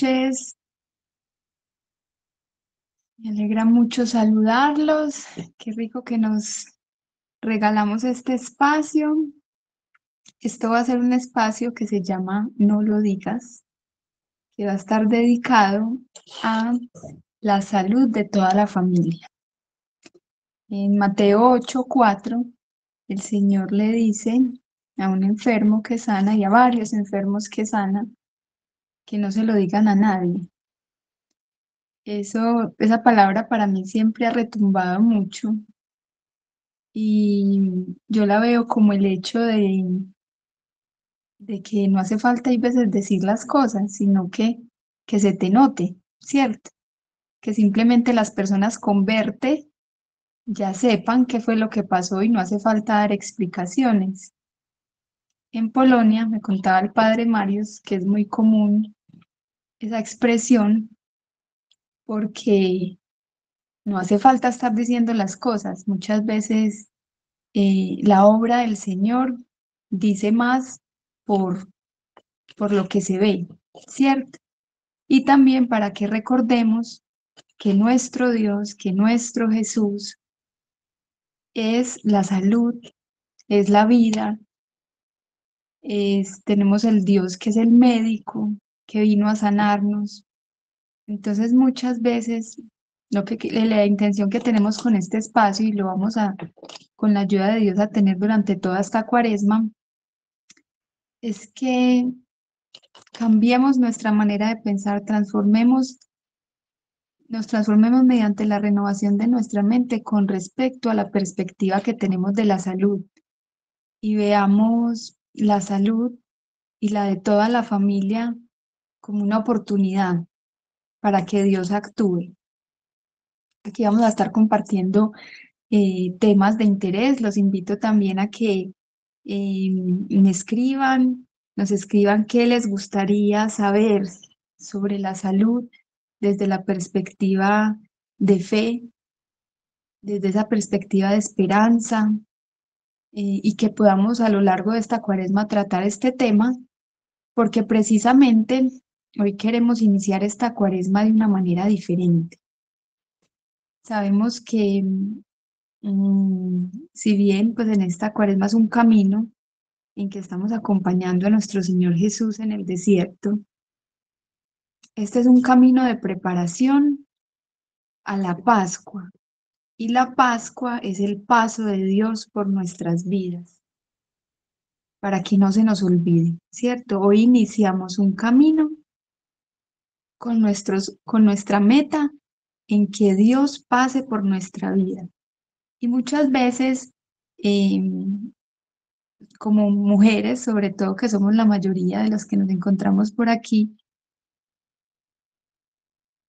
noches. Me alegra mucho saludarlos. Qué rico que nos regalamos este espacio. Esto va a ser un espacio que se llama No lo digas, que va a estar dedicado a la salud de toda la familia. En Mateo 8:4, el Señor le dice a un enfermo que sana y a varios enfermos que sana, que no se lo digan a nadie. Esa palabra para mí siempre ha retumbado mucho y yo la veo como el hecho de que no hace falta hay veces decir las cosas, sino que se te note, ¿cierto? Que simplemente las personas con verte ya sepan qué fue lo que pasó y no hace falta dar explicaciones. En Polonia me contaba el padre Marius que es muy común esa expresión porque no hace falta estar diciendo las cosas. Muchas veces la obra del Señor dice más por, por lo que se ve, ¿cierto? Y también para que recordemos que nuestro Dios, que nuestro Jesús es la salud, es la vida, tenemos el Dios que es el médico, que vino a sanarnos. Entonces muchas veces la intención que tenemos con este espacio y lo vamos a, con la ayuda de Dios a tener durante toda esta cuaresma, es que cambiemos nuestra manera de pensar, nos transformemos mediante la renovación de nuestra mente con respecto a la perspectiva que tenemos de la salud y veamos la salud y la de toda la familia como una oportunidad para que Dios actúe. Aquí vamos a estar compartiendo temas de interés. Los invito también a que me escriban, nos escriban qué les gustaría saber sobre la salud desde la perspectiva de fe, desde esa perspectiva de esperanza, y que podamos a lo largo de esta cuaresma tratar este tema, porque precisamente hoy queremos iniciar esta cuaresma de una manera diferente. Sabemos que si bien pues en esta cuaresma es un camino en que estamos acompañando a nuestro Señor Jesús en el desierto, este es un camino de preparación a la Pascua. Y la Pascua es el paso de Dios por nuestras vidas, para que no se nos olvide, ¿cierto? Hoy iniciamos un camino con nuestra meta en que Dios pase por nuestra vida. Y muchas veces, como mujeres, sobre todo que somos la mayoría de los que nos encontramos por aquí,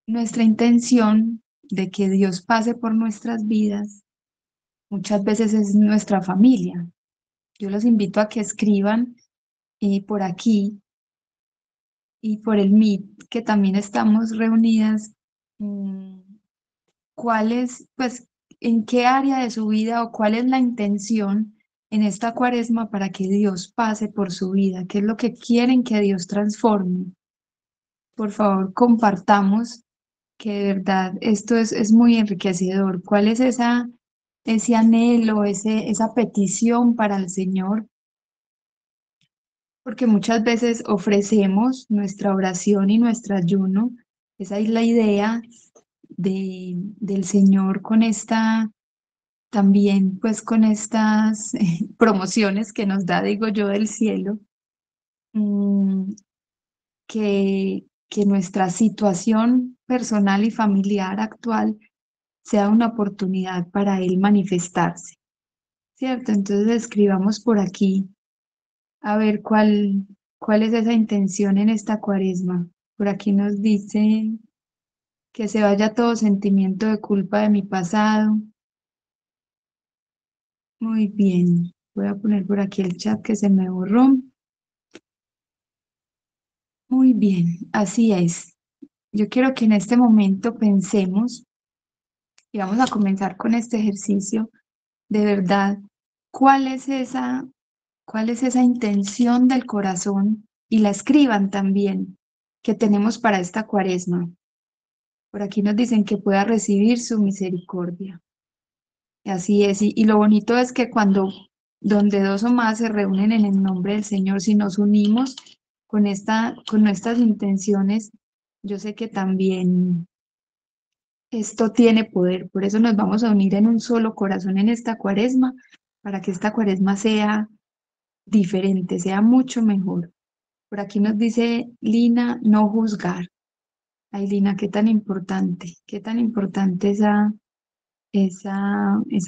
nuestra intención de que Dios pase por nuestras vidas muchas veces es nuestra familia. Yo los invito a que escriban por aquí y por el Meet, que también estamos reunidas, mm, cuál es, pues, en qué área de su vida o cuál es la intención en esta cuaresma para que Dios pase por su vida, qué es lo que quieren que Dios transforme. Por favor, compartamos que de verdad esto es muy enriquecedor. ¿Cuál es ese anhelo, esa petición para el Señor? Porque muchas veces ofrecemos nuestra oración y nuestro ayuno. Esa es la idea del Señor con también pues con estas promociones que nos da, digo yo, del cielo, mm, que nuestra situación personal y familiar actual sea una oportunidad para Él manifestarse, ¿cierto? Entonces escribamos por aquí a ver cuál es esa intención en esta cuaresma. Por aquí nos dice que se vaya todo sentimiento de culpa de mi pasado. Muy bien, voy a poner por aquí el chat que se me borró. Muy bien, así es. Yo quiero que en este momento pensemos y vamos a comenzar con este ejercicio de verdad. ¿Cuál es cuál es esa intención del corazón? Y la escriban también. que tenemos para esta cuaresma. Por aquí nos dicen que pueda recibir su misericordia. Así es, y lo bonito es que cuando donde dos o más se reúnen en el nombre del Señor, si nos unimos con nuestras intenciones, yo sé que también esto tiene poder. Por eso nos vamos a unir en un solo corazón en esta cuaresma, para que esta cuaresma sea diferente, sea mucho mejor. Por aquí nos dice Lina, no juzgar. Ay, Lina, qué tan importante esa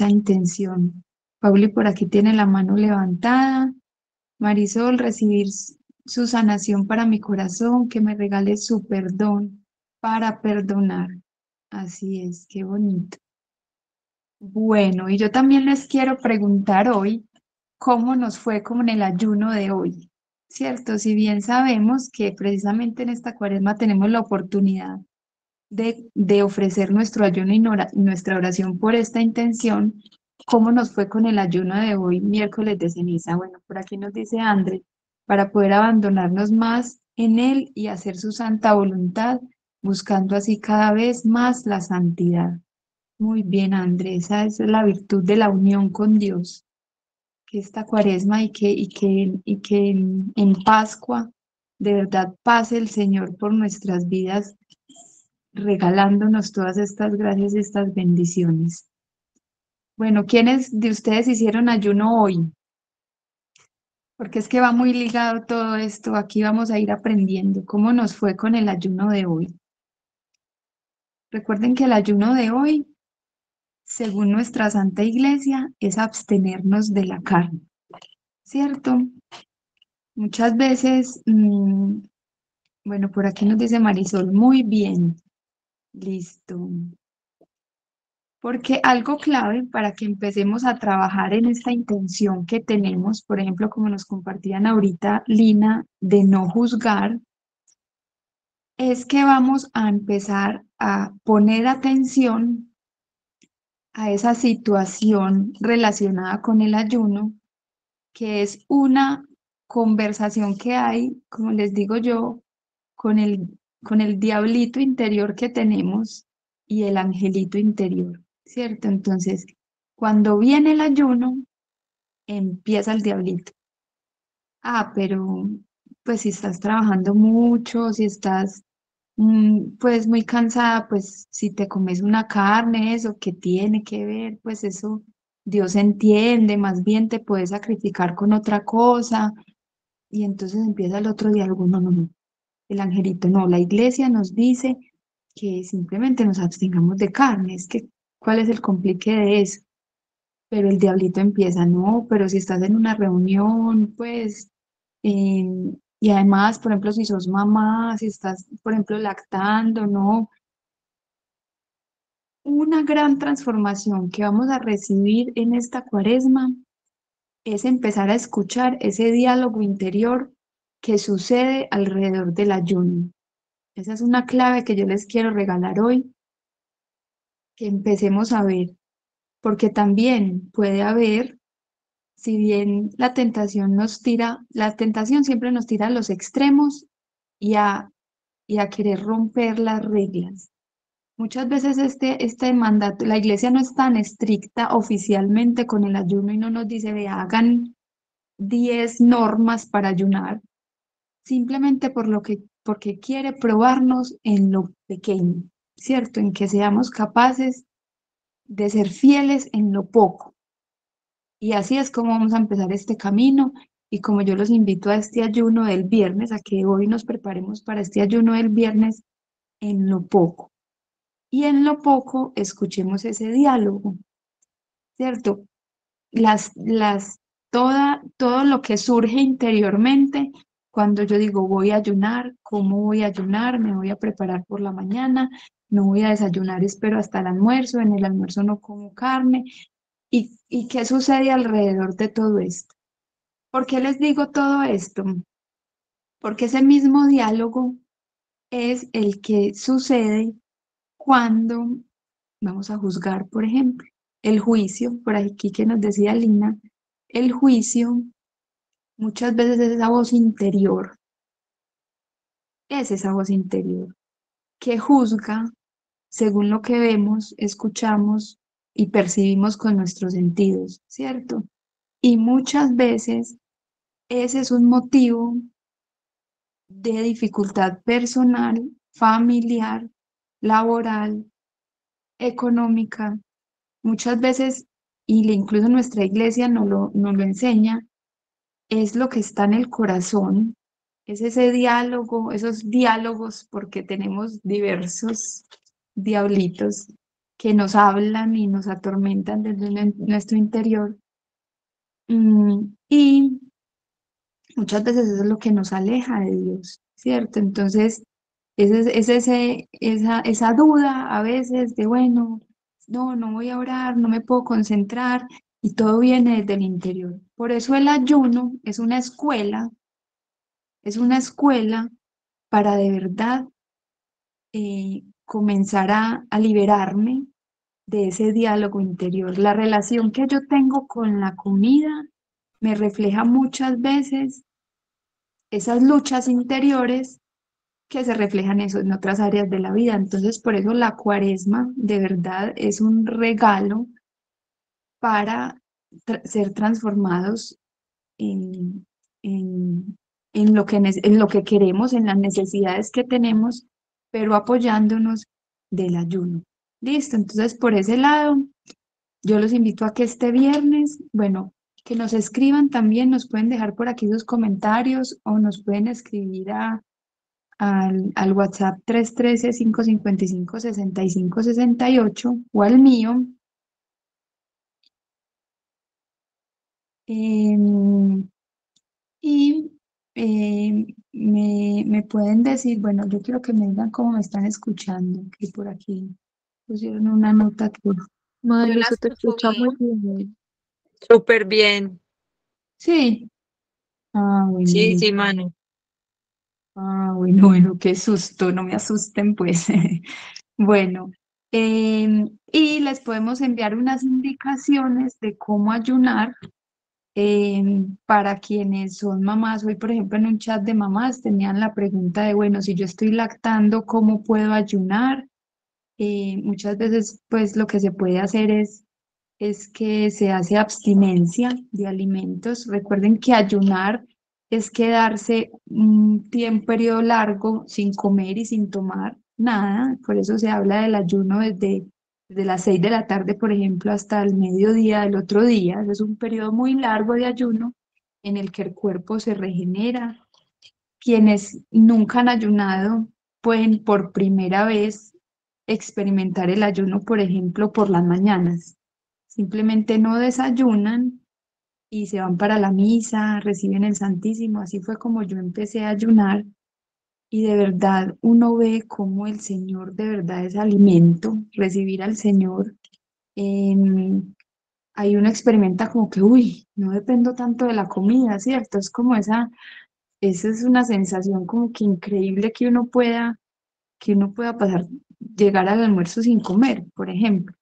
intención. Pauli por aquí tiene la mano levantada. Marisol, recibir su sanación para mi corazón, que me regale su perdón para perdonar. Así es, qué bonito. Bueno, y yo también les quiero preguntar hoy cómo nos fue con el ayuno de hoy, ¿cierto? Si bien sabemos que precisamente en esta cuaresma tenemos la oportunidad de ofrecer nuestro ayuno y nuestra oración por esta intención, ¿cómo nos fue con el ayuno de hoy, miércoles de ceniza? Bueno, por aquí nos dice André, para poder abandonarnos más en Él y hacer su santa voluntad, buscando así cada vez más la santidad. Muy bien, Andrés, esa es la virtud de la unión con Dios, que esta cuaresma y que en Pascua de verdad pase el Señor por nuestras vidas, regalándonos todas estas gracias y estas bendiciones. Bueno, ¿quiénes de ustedes hicieron ayuno hoy? Porque es que va muy ligado todo esto. Aquí vamos a ir aprendiendo cómo nos fue con el ayuno de hoy. Recuerden que el ayuno de hoy, según nuestra Santa Iglesia, es abstenernos de la carne, ¿cierto? Muchas veces, bueno, por aquí nos dice Marisol, muy bien, listo. Porque algo clave para que empecemos a trabajar en esta intención que tenemos, por ejemplo, como nos compartían ahorita Lina, de no juzgar, es que vamos a empezar a poner atención a esa situación relacionada con el ayuno, que es una conversación que hay, como les digo yo, con el diablito interior que tenemos y el angelito interior, ¿cierto? Entonces, cuando viene el ayuno, empieza el diablito. Ah, pero pues si estás trabajando mucho, si estás pues muy cansada, pues si te comes una carne, eso que tiene que ver, pues eso Dios entiende, más bien te puedes sacrificar con otra cosa. Y entonces empieza el otro diálogo, no, no, no, el angelito, no, la iglesia nos dice que simplemente nos abstengamos de carne, es que, ¿cuál es el complique de eso? Pero el diablito empieza, no, pero si estás en una reunión, pues, y además, por ejemplo, si sos mamá, si estás, por ejemplo, lactando, no, una gran transformación que vamos a recibir en esta cuaresma es empezar a escuchar ese diálogo interior que sucede alrededor del ayuno. Esa es una clave que yo les quiero regalar hoy, que empecemos a ver, porque también puede haber, si bien la tentación nos tira, la tentación siempre nos tira a los extremos y y a querer romper las reglas. Muchas veces este mandato, la iglesia no es tan estricta oficialmente con el ayuno y no nos dice, ve, hagan 10 normas para ayunar, simplemente porque quiere probarnos en lo pequeño, ¿cierto? En que seamos capaces de ser fieles en lo poco. Y así es como vamos a empezar este camino y como yo los invito a este ayuno del viernes, a que hoy nos preparemos para este ayuno del viernes en lo poco. Y en lo poco escuchemos ese diálogo, ¿cierto? Todo lo que surge interiormente, cuando yo digo voy a ayunar, ¿cómo voy a ayunar? Me voy a preparar por la mañana, no voy a desayunar, espero hasta el almuerzo, en el almuerzo no como carne. ¿Y qué sucede alrededor de todo esto? ¿Por qué les digo todo esto? Porque ese mismo diálogo es el que sucede cuando vamos a juzgar, por ejemplo, el juicio, por aquí que nos decía Lina, el juicio muchas veces es esa voz interior es esa voz interior que juzga según lo que vemos, escuchamos y percibimos con nuestros sentidos, ¿cierto? Y muchas veces ese es un motivo de dificultad personal, familiar, laboral, económica. Muchas veces, y incluso nuestra iglesia nos lo enseña, es lo que está en el corazón, es ese diálogo, esos diálogos, porque tenemos diversos diablitos que nos hablan y nos atormentan desde nuestro interior. Y muchas veces eso es lo que nos aleja de Dios, ¿cierto? Entonces, esa duda a veces de, bueno, no voy a orar, no me puedo concentrar, y todo viene desde el interior. Por eso el ayuno es una escuela para de verdad comenzar a liberarme de ese diálogo interior. La relación que yo tengo con la comida me refleja muchas veces esas luchas interiores que se reflejan eso en otras áreas de la vida. Entonces, por eso la cuaresma de verdad es un regalo para ser transformados en, en, en lo que queremos, en las necesidades que tenemos, pero apoyándonos del ayuno. Listo, entonces por ese lado, yo los invito a que este viernes, bueno, que nos escriban también, nos pueden dejar por aquí sus comentarios o nos pueden escribir al WhatsApp 313-555-6568 o al mío. em, y me pueden decir, bueno, yo quiero que me digan cómo me están escuchando, que por aquí pusieron una nota que... Manu, se te escucha muy bien. Súper bien. Sí, bueno, Sí, listo. sí, Manu. Bueno, qué susto, no me asusten, pues. Bueno, y les podemos enviar unas indicaciones de cómo ayunar para quienes son mamás. Hoy, por ejemplo, en un chat de mamás tenían la pregunta de, bueno, si yo estoy lactando, ¿cómo puedo ayunar? Muchas veces, pues, lo que se puede hacer es que se hace abstinencia de alimentos. Recuerden que ayunar es quedarse un tiempo, periodo largo sin comer y sin tomar nada. Por eso se habla del ayuno desde las 6 de la tarde, por ejemplo, hasta el mediodía del otro día. Ese es un periodo muy largo de ayuno en el que el cuerpo se regenera. Quienes nunca han ayunado pueden por primera vez experimentar el ayuno, por ejemplo, por las mañanas. Simplemente no desayunan y se van para la misa, reciben el Santísimo. Así fue como yo empecé a ayunar y de verdad uno ve cómo el Señor de verdad es alimento, recibir al Señor. Ahí uno experimenta como que, uy, no dependo tanto de la comida, ¿cierto? Es como esa es una sensación como que increíble que uno pueda pasar, llegar al almuerzo sin comer, por ejemplo.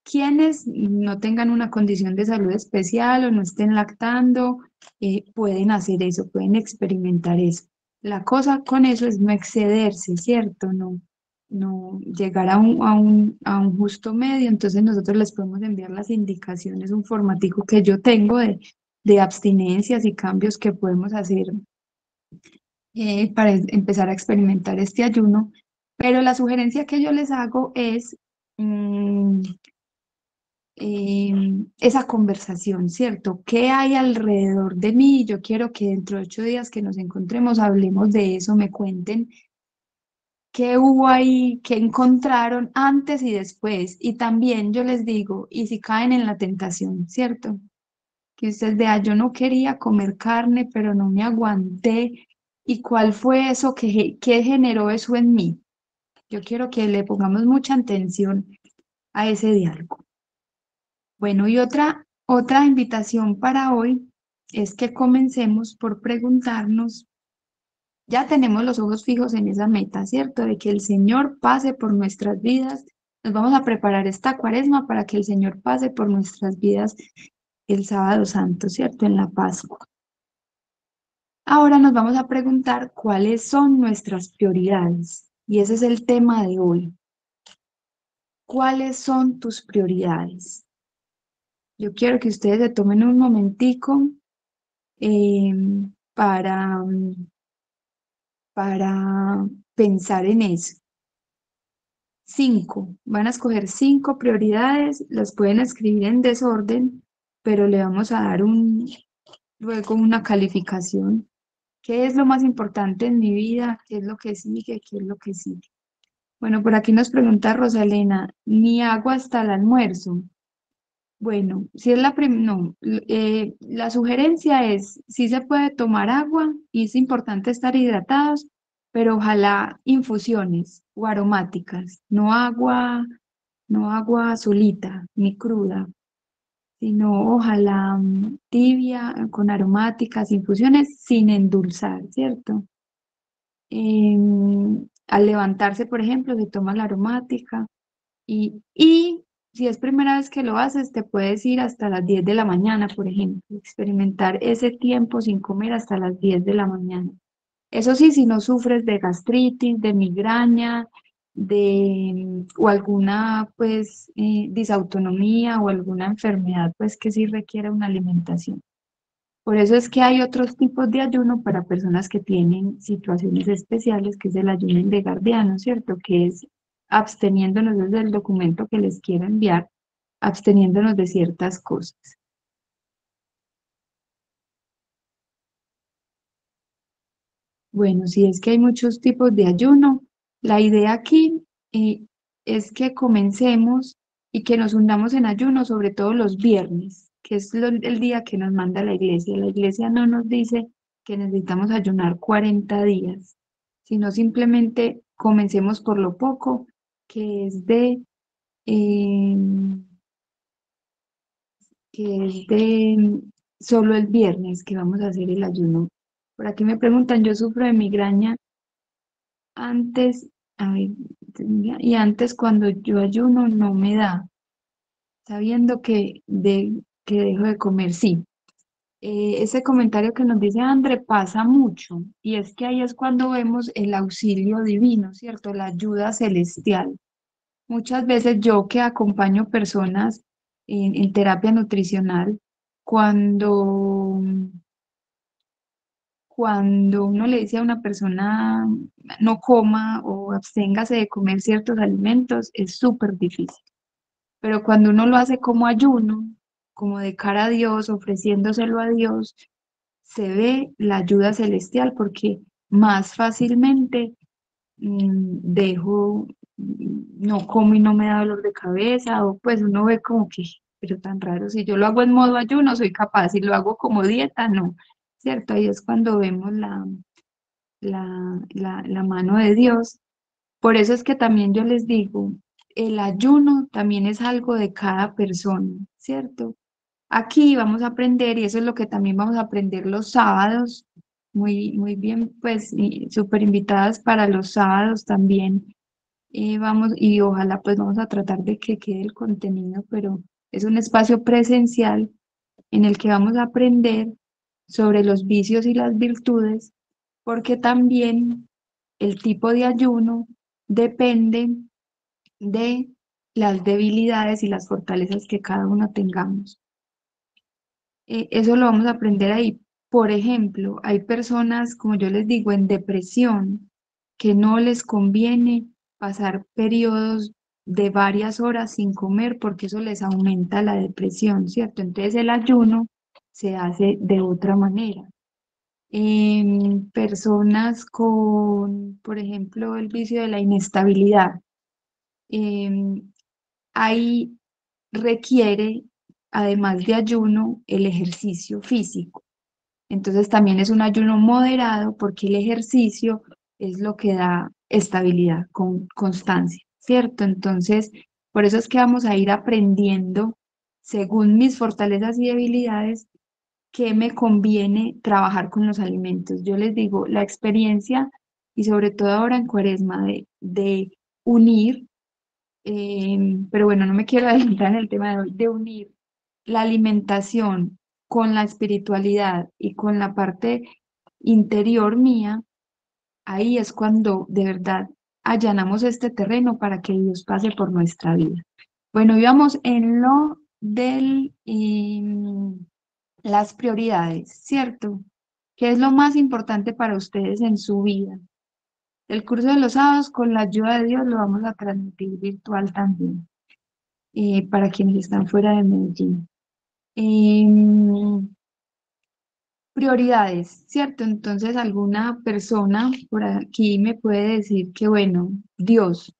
Quienes no tengan una condición de salud especial o no estén lactando, pueden hacer eso, pueden experimentar eso. La cosa con eso es no excederse, ¿cierto? No llegar a un justo medio. Entonces nosotros les podemos enviar las indicaciones, un formatico que yo tengo de abstinencias y cambios que podemos hacer para empezar a experimentar este ayuno. Pero la sugerencia que yo les hago es mm, esa conversación, ¿cierto? ¿Qué hay alrededor de mí? Yo quiero que dentro de 8 días que nos encontremos hablemos de eso, me cuenten qué hubo ahí, qué encontraron antes y después. Y también yo les digo, y si caen en la tentación, ¿cierto? Que usted vea, yo no quería comer carne, pero no me aguanté. ¿Y cuál fue eso qué generó eso en mí? Yo quiero que le pongamos mucha atención a ese diálogo. Bueno, y otra invitación para hoy es que comencemos por preguntarnos, ya tenemos los ojos fijos en esa meta, ¿cierto? De que el Señor pase por nuestras vidas. Nos vamos a preparar esta cuaresma para que el Señor pase por nuestras vidas el sábado santo, ¿cierto? En la Pascua. Ahora nos vamos a preguntar cuáles son nuestras prioridades. Y ese es el tema de hoy. ¿Cuáles son tus prioridades? Yo quiero que ustedes se tomen un momentico eh, para, para pensar en eso. 5. Van a escoger 5 prioridades, las pueden escribir en desorden, pero le vamos a dar luego una calificación. ¿Qué es lo más importante en mi vida? ¿Qué es lo que sigue? ¿Qué es lo que sigue? Bueno, por aquí nos pregunta Rosalena, ¿ni agua hasta el almuerzo? Bueno, si es no, la sugerencia es, sí se puede tomar agua y es importante estar hidratados, pero ojalá infusiones o aromáticas, no agua solita ni cruda, sino ojalá tibia con aromáticas, infusiones sin endulzar, ¿cierto? Al levantarse, por ejemplo, se toma la aromática y si es primera vez que lo haces, te puedes ir hasta las 10 de la mañana, por ejemplo, experimentar ese tiempo sin comer hasta las 10 de la mañana. Eso sí, si no sufres de gastritis, de migraña, o alguna pues disautonomía o alguna enfermedad pues que sí requiera una alimentación. Por eso es que hay otros tipos de ayuno para personas que tienen situaciones especiales, que es el ayuno de Gardiano, ¿cierto? Que es absteniéndonos desde el documento que les quiero enviar, absteniéndonos de ciertas cosas. Bueno, si es que hay muchos tipos de ayuno, la idea aquí eh, es que comencemos y que nos hundamos en ayuno, sobre todo los viernes, que es el día que nos manda la iglesia. La iglesia no nos dice que necesitamos ayunar 40 días, sino simplemente comencemos por lo poco, que es eh, de solo el viernes que vamos a hacer el ayuno. Por aquí me preguntan, yo sufro de migraña antes, a ver, y antes cuando yo ayuno no me da, sabiendo que dejo de comer, sí. Ese comentario que nos dice André pasa mucho, y es que ahí es cuando vemos el auxilio divino, ¿cierto? La ayuda celestial. Muchas veces yo que acompaño personas en terapia nutricional, cuando cuando uno le dice a una persona no coma o absténgase de comer ciertos alimentos, es súper difícil. Pero cuando uno lo hace como ayuno, como de cara a Dios, ofreciéndoselo a Dios, se ve la ayuda celestial porque más fácilmente dejo, no como y no me da dolor de cabeza, o pues uno ve como que, pero tan raro, si yo lo hago en modo ayuno, soy capaz, si lo hago como dieta, no, ¿cierto? Ahí es cuando vemos la mano de Dios. Por eso es que también yo les digo, el ayuno también es algo de cada persona, ¿cierto? Aquí vamos a aprender, y eso es lo que también vamos a aprender los sábados, muy, muy bien, pues, y súper invitadas para los sábados también. Vamos, y ojalá pues vamos a tratar de que quede el contenido, pero es un espacio presencial en el que vamos a aprender sobre los vicios y las virtudes, porque también el tipo de ayuno depende de las debilidades y las fortalezas que cada uno tengamos. Eso lo vamos a aprender ahí. Por ejemplo, hay personas, como yo les digo, en depresión, que no les conviene pasar periodos de varias horas sin comer porque eso les aumenta la depresión, ¿cierto? Entonces el ayuno se hace de otra manera. Personas con, por ejemplo, el vicio de la inestabilidad, em, ahí requiere, además de ayuno, el ejercicio físico. Entonces también es un ayuno moderado porque el ejercicio es lo que da estabilidad, con constancia, ¿cierto? Entonces, por eso es que vamos a ir aprendiendo, según mis fortalezas y debilidades, qué me conviene trabajar con los alimentos. Yo les digo, la experiencia, y sobre todo ahora en Cuaresma, de unir, pero bueno, no me quiero adelantar en el tema de hoy, de unir la alimentación con la espiritualidad y con la parte interior mía, ahí es cuando de verdad allanamos este terreno para que Dios pase por nuestra vida. Bueno, íbamos en lo del las prioridades, ¿cierto? ¿Qué es lo más importante para ustedes en su vida? El curso de los sábados, con la ayuda de Dios, lo vamos a transmitir virtual también, para quienes están fuera de Medellín. Em, Prioridades, ¿cierto? Entonces, alguna persona por aquí me puede decir que, bueno, Dios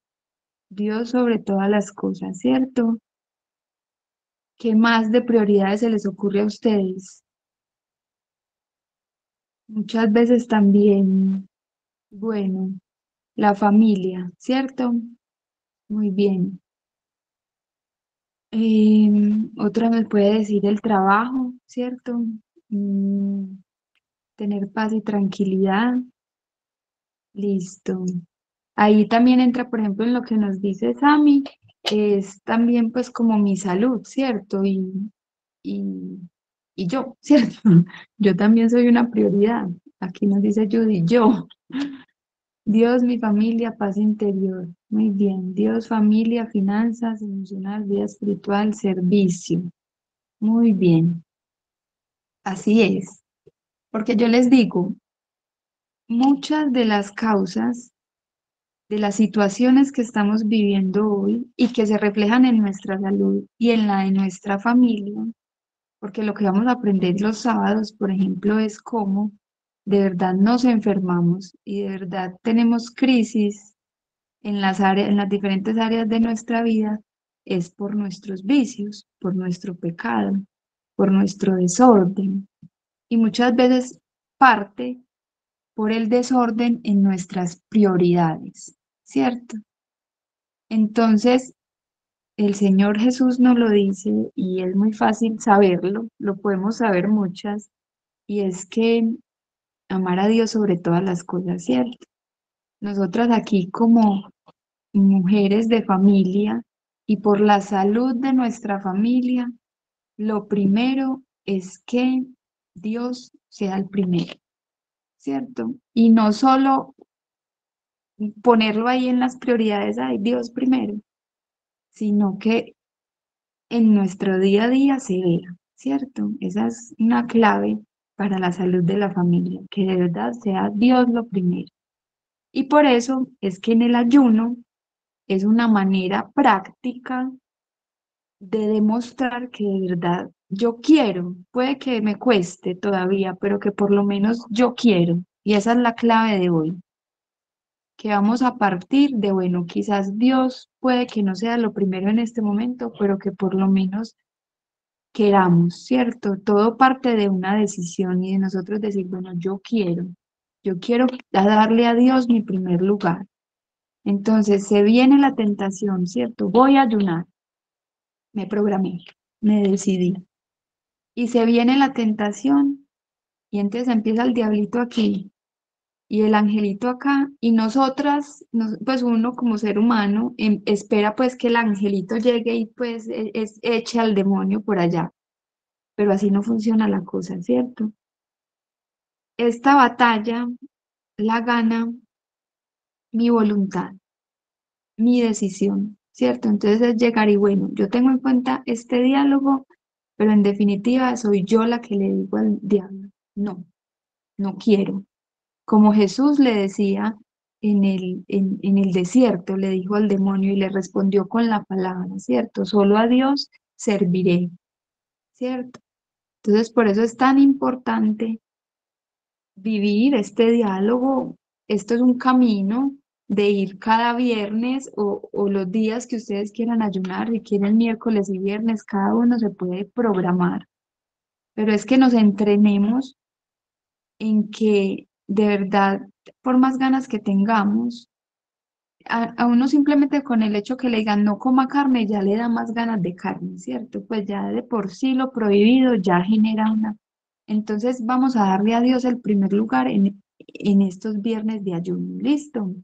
sobre todas las cosas, ¿cierto? ¿Qué más de prioridades se les ocurre a ustedes? Muchas veces también, bueno, la familia, ¿cierto? Muy bien. Otra me puede decir el trabajo, ¿cierto? Mm, Tener paz y tranquilidad. Listo. Ahí también entra, por ejemplo, en lo que nos dice Sami, es también pues como mi salud, ¿cierto? Y, y yo, ¿cierto? Yo también soy una prioridad. Aquí nos dice Judy, yo. Dios, mi familia, paz interior. Muy bien. Dios, familia, finanzas, emocional, vida espiritual, servicio. Muy bien. Así es. Porque yo les digo, muchas de las causas de las situaciones que estamos viviendo hoy y que se reflejan en nuestra salud y en la de nuestra familia, porque lo que vamos a aprender los sábados, por ejemplo, es cómo de verdad nos enfermamos y de verdad tenemos crisis en las áreas, en las diferentes áreas de nuestra vida, es por nuestros vicios, por nuestro pecado, por nuestro desorden y muchas veces parte por el desorden en nuestras prioridades, ¿cierto? Entonces, el Señor Jesús nos lo dice y es muy fácil saberlo, lo podemos saber muchas, y es que amar a Dios sobre todas las cosas, ¿cierto? Nosotras aquí como mujeres de familia y por la salud de nuestra familia, lo primero es que Dios sea el primero, ¿cierto? Y no solo ponerlo ahí en las prioridades, ay, Dios primero, sino que en nuestro día a día se vea, ¿cierto? Esa es una clave para la salud de la familia, que de verdad sea Dios lo primero. Y por eso es que en el ayuno es una manera práctica de demostrar que de verdad yo quiero, puede que me cueste todavía, pero que por lo menos yo quiero. Y esa es la clave de hoy, que vamos a partir de, bueno, quizás Dios puede que no sea lo primero en este momento, pero que por lo menos queramos, ¿cierto? Todo parte de una decisión y de nosotros decir, bueno, yo quiero darle a Dios mi primer lugar. Entonces se viene la tentación, ¿cierto? Voy a ayunar, me programé, me decidí. Y se viene la tentación y entonces empieza el diablito aquí y el angelito acá y nosotras, pues uno como ser humano espera pues que el angelito llegue y pues eche al demonio por allá, pero así no funciona la cosa, ¿cierto? Esta batalla la gana mi voluntad, mi decisión, ¿cierto? Entonces es llegar y bueno, yo tengo en cuenta este diálogo, pero en definitiva soy yo la que le digo al diablo, no, no quiero. Como Jesús le decía en el desierto, le dijo al demonio y le respondió con la palabra, ¿cierto? Solo a Dios serviré, ¿cierto? Entonces por eso es tan importante vivir este diálogo. Esto es un camino de ir cada viernes o los días que ustedes quieran ayunar, si quieren miércoles y viernes, cada uno se puede programar, pero es que nos entrenemos en que de verdad, por más ganas que tengamos, a uno simplemente con el hecho que le digan no coma carne ya le da más ganas de carne, ¿cierto? Pues ya de por sí lo prohibido ya genera una. Entonces vamos a darle a Dios el primer lugar en estos viernes de ayuno. ¿Listo?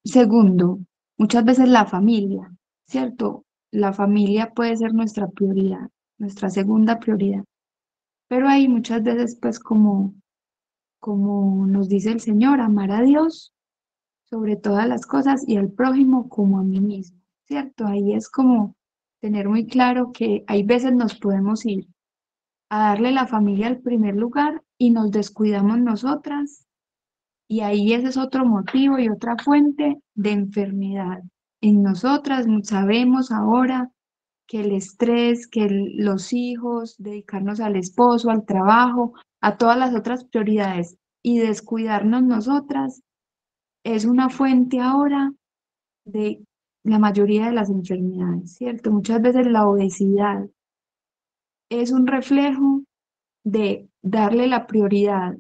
Segundo, muchas veces la familia, ¿cierto? La familia puede ser nuestra prioridad, nuestra segunda prioridad. Pero ahí muchas veces, pues como nos dice el Señor, amar a Dios sobre todas las cosas y al prójimo como a mí mismo, ¿cierto? Ahí es como tener muy claro que hay veces nos podemos ir a darle la familia al primer lugar y nos descuidamos nosotras, y ahí ese es otro motivo y otra fuente de enfermedad. En nosotras sabemos ahora que el estrés, que los hijos, dedicarnos al esposo, al trabajo, a todas las otras prioridades y descuidarnos nosotras es una fuente ahora de la mayoría de las enfermedades, ¿cierto? Muchas veces la obesidad es un reflejo de darle la prioridad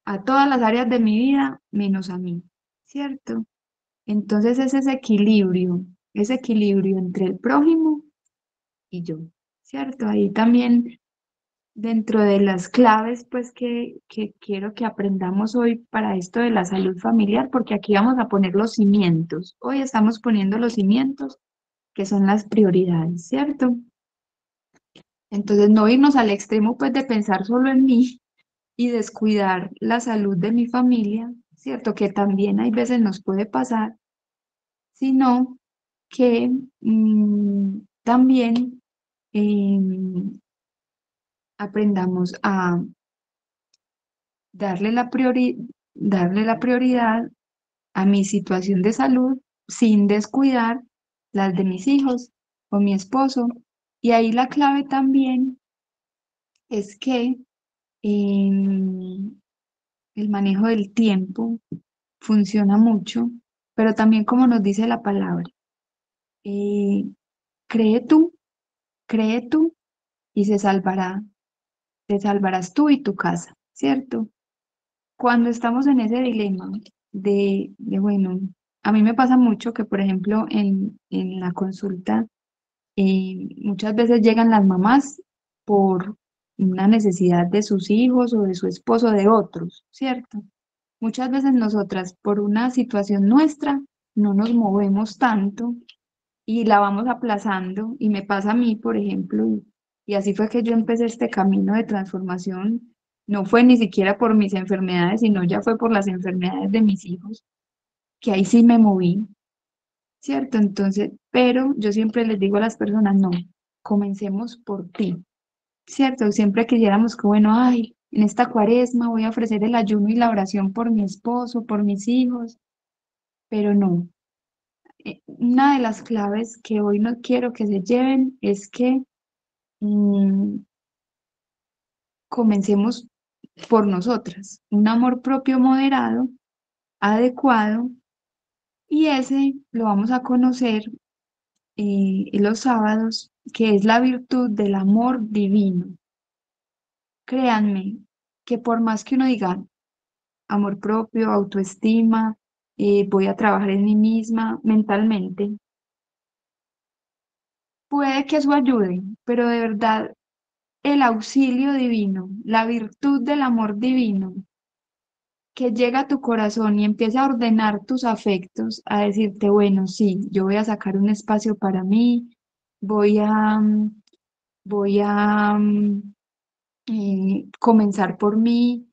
a todas las áreas de mi vida menos a mí, ¿cierto? Entonces es ese equilibrio entre el prójimo y yo, ¿cierto? Ahí también dentro de las claves, pues que quiero que aprendamos hoy para esto de la salud familiar, porque aquí vamos a poner los cimientos. Hoy estamos poniendo los cimientos, que son las prioridades, ¿cierto? Entonces no irnos al extremo, pues de pensar solo en mí y descuidar la salud de mi familia, ¿cierto? Que también hay veces nos puede pasar, sino que también aprendamos a darle la prioridad a mi situación de salud sin descuidar las de mis hijos o mi esposo. Y ahí la clave también es que el manejo del tiempo funciona mucho, pero también como nos dice la palabra, eh, cree tú, cree tú y te salvarás tú y tu casa, ¿cierto? Cuando estamos en ese dilema bueno, a mí me pasa mucho que, por ejemplo, en la consulta, muchas veces llegan las mamás por una necesidad de sus hijos o de su esposo, de otros, ¿cierto? Muchas veces nosotras, por una situación nuestra, no nos movemos tanto y la vamos aplazando. Y me pasa a mí, por ejemplo, y así fue que yo empecé este camino de transformación. No fue ni siquiera por mis enfermedades, sino ya fue por las enfermedades de mis hijos, que ahí sí me moví, ¿cierto? Entonces, pero yo siempre les digo a las personas, no, comencemos por ti, ¿cierto? Siempre quisiéramos que, bueno, ay, en esta cuaresma voy a ofrecer el ayuno y la oración por mi esposo, por mis hijos, pero no. Una de las claves que hoy no quiero que se lleven es que mm, comencemos por nosotras, un amor propio moderado, adecuado, y ese lo vamos a conocer en los sábados, que es la virtud del amor divino. Créanme que por más que uno diga amor propio, autoestima, voy a trabajar en mí misma mentalmente, puede que eso ayude, pero de verdad el auxilio divino, la virtud del amor divino que llega a tu corazón y empieza a ordenar tus afectos, a decirte, bueno, sí, yo voy a sacar un espacio para mí, voy a, voy a comenzar por mí,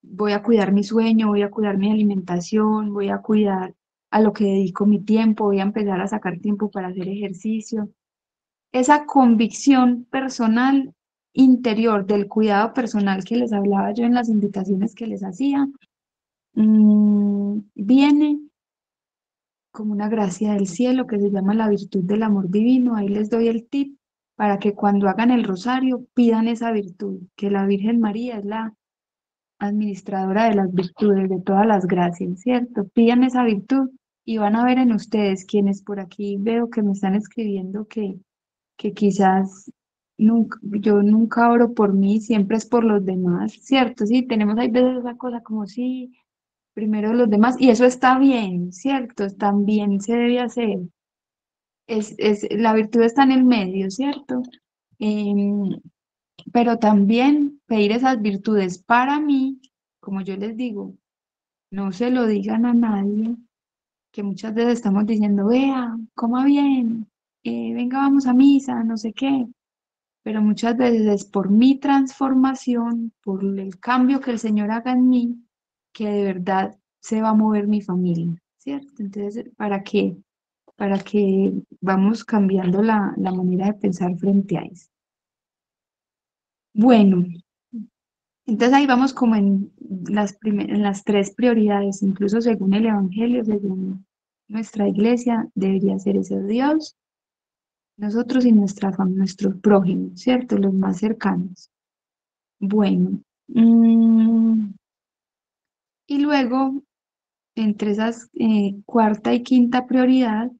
voy a cuidar mi sueño, voy a cuidar mi alimentación, voy a cuidar a lo que dedico mi tiempo, voy a empezar a sacar tiempo para hacer ejercicio. Esa convicción personal interior del cuidado personal que les hablaba yo en las invitaciones que les hacía, viene como una gracia del cielo que se llama la virtud del amor divino. Ahí les doy el tip para que cuando hagan el rosario pidan esa virtud, que la Virgen María es la administradora de las virtudes, de todas las gracias, ¿cierto? Pidan esa virtud y van a ver en ustedes, quienes por aquí veo que me están escribiendo que quizás yo nunca oro por mí, siempre es por los demás, ¿cierto? Sí, tenemos ahí veces esa cosa como sí, primero los demás, y eso está bien, ¿cierto? También se debe hacer. La virtud está en el medio, ¿cierto? Em, pero también pedir esas virtudes para mí, como yo les digo, no se lo digan a nadie, que muchas veces estamos diciendo, vea, coma bien, venga, vamos a misa, no sé qué. pero muchas veces es por mi transformación, por el cambio que el Señor haga en mí, que de verdad se va a mover mi familia, ¿cierto? Entonces, para que vamos cambiando la manera de pensar frente a eso. Bueno, entonces ahí vamos como en en las tres prioridades, incluso según el Evangelio, según nuestra iglesia, debería ser ese Dios, nosotros y nuestro prójimo, ¿cierto? Los más cercanos. Bueno, mm, y luego, entre esas cuarta y quinta prioridad,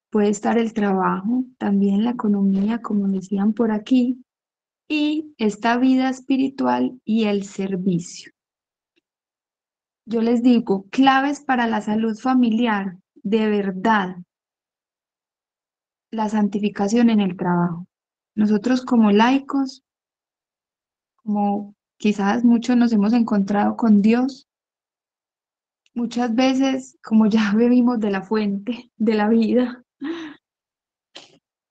puede estar el trabajo, también la economía, como decían por aquí, y esta vida espiritual y el servicio. Yo les digo, claves para la salud familiar, de verdad, la santificación en el trabajo. Nosotros como laicos, como quizás muchos nos hemos encontrado con Dios, muchas veces, como ya bebimos de la fuente de la vida,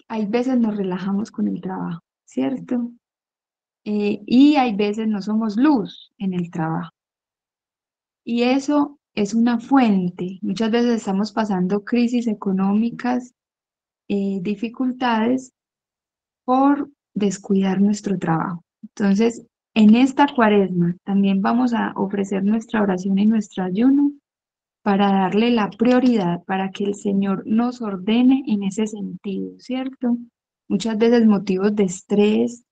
hay veces nos relajamos con el trabajo, ¿cierto? Y hay veces no somos luz en el trabajo. Y eso es una fuente. Muchas veces estamos pasando crisis económicas, dificultades por descuidar nuestro trabajo. Entonces, en esta cuaresma también vamos a ofrecer nuestra oración y nuestro ayuno para darle la prioridad, para que el Señor nos ordene en ese sentido, ¿cierto? Muchas veces motivos de estrés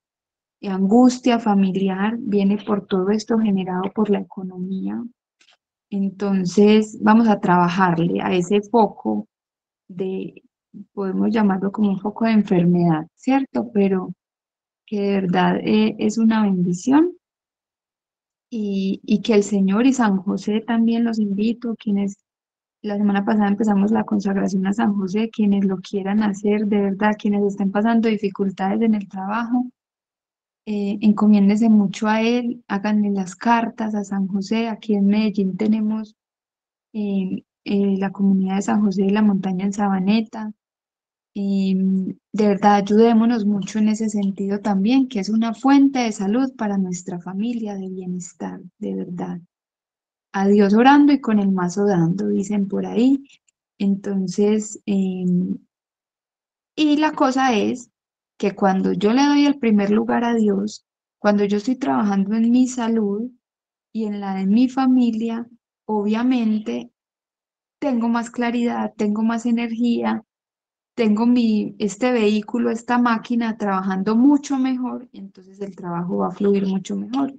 y angustia familiar viene por todo esto generado por la economía. Entonces, vamos a trabajarle a ese foco de, podemos llamarlo como un foco de enfermedad, ¿cierto? Pero que de verdad es una bendición y que el Señor y San José también los invito, quienes la semana pasada empezamos la consagración a San José, quienes lo quieran hacer, de verdad, quienes estén pasando dificultades en el trabajo, encomiéndese mucho a él, háganle las cartas a San José. Aquí en Medellín tenemos la comunidad de San José de la Montaña en Sabaneta. Y de verdad, ayudémonos mucho en ese sentido también, que es una fuente de salud para nuestra familia, de bienestar, de verdad. A Dios orando y con el mazo dando, dicen por ahí. Entonces, y la cosa es que cuando yo le doy el primer lugar a Dios, cuando yo estoy trabajando en mi salud y en la de mi familia, obviamente tengo más claridad, tengo más energía, tengo este vehículo, esta máquina trabajando mucho mejor, y entonces el trabajo va a fluir mucho mejor.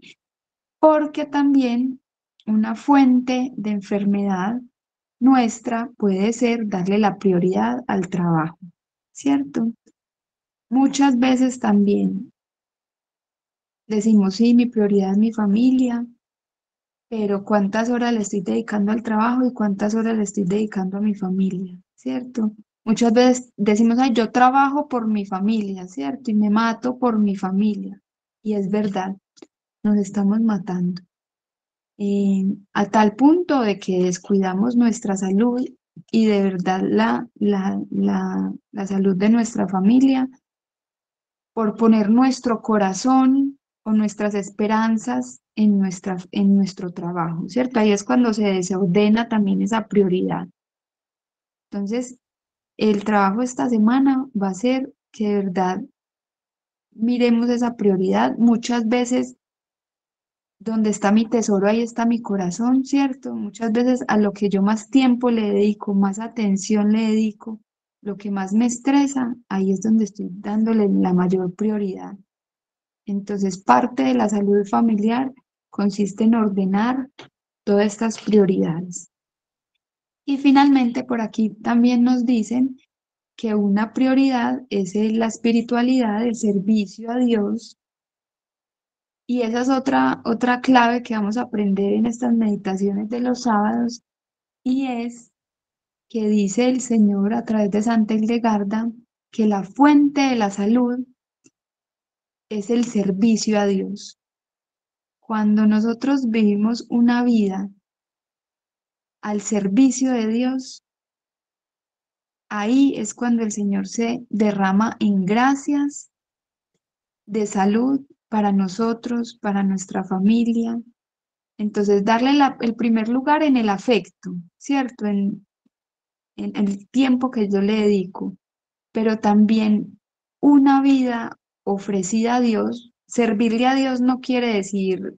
Porque también una fuente de enfermedad nuestra puede ser darle la prioridad al trabajo, ¿cierto? Muchas veces también decimos, sí, mi prioridad es mi familia, pero ¿cuántas horas le estoy dedicando al trabajo y cuántas horas le estoy dedicando a mi familia? ¿Cierto? Muchas veces decimos, ay, yo trabajo por mi familia, ¿cierto? Y me mato por mi familia. Y es verdad, nos estamos matando. A tal punto de que descuidamos nuestra salud y de verdad la salud de nuestra familia por poner nuestro corazón o nuestras esperanzas en nuestro trabajo, ¿cierto? Ahí es cuando se desordena también esa prioridad. Entonces, el trabajo esta semana va a ser que de verdad miremos esa prioridad. Muchas veces, donde está mi tesoro, ahí está mi corazón, ¿cierto? Muchas veces a lo que yo más tiempo le dedico, más atención le dedico, lo que más me estresa, ahí es donde estoy dándole la mayor prioridad. Entonces, parte de la salud familiar consiste en ordenar todas estas prioridades. Y finalmente, por aquí también nos dicen que una prioridad es la espiritualidad, el servicio a Dios. Y esa es otra clave que vamos a aprender en estas meditaciones de los sábados, y es que dice el Señor a través de Santa Hildegarda que la fuente de la salud es el servicio a Dios. Cuando nosotros vivimos una vida al servicio de Dios, ahí es cuando el Señor se derrama en gracias de salud para nosotros, para nuestra familia. Entonces, darle el primer lugar en el afecto, ¿cierto? En el tiempo que yo le dedico, pero también una vida ofrecida a Dios. Servirle a Dios no quiere decir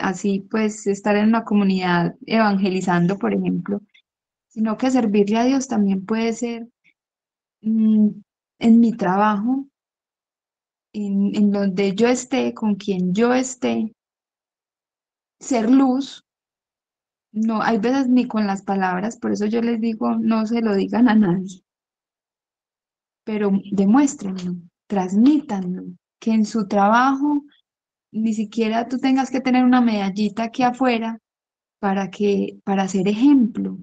así, pues, estar en una comunidad evangelizando, por ejemplo, sino que servirle a Dios también puede ser mm, en mi trabajo, en donde yo esté, con quien yo esté, ser luz. No, hay veces ni con las palabras, por eso yo les digo, no se lo digan a nadie, pero demuéstrenlo, transmítanlo, que en su trabajo ni siquiera tú tengas que tener una medallita aquí afuera para ser ejemplo,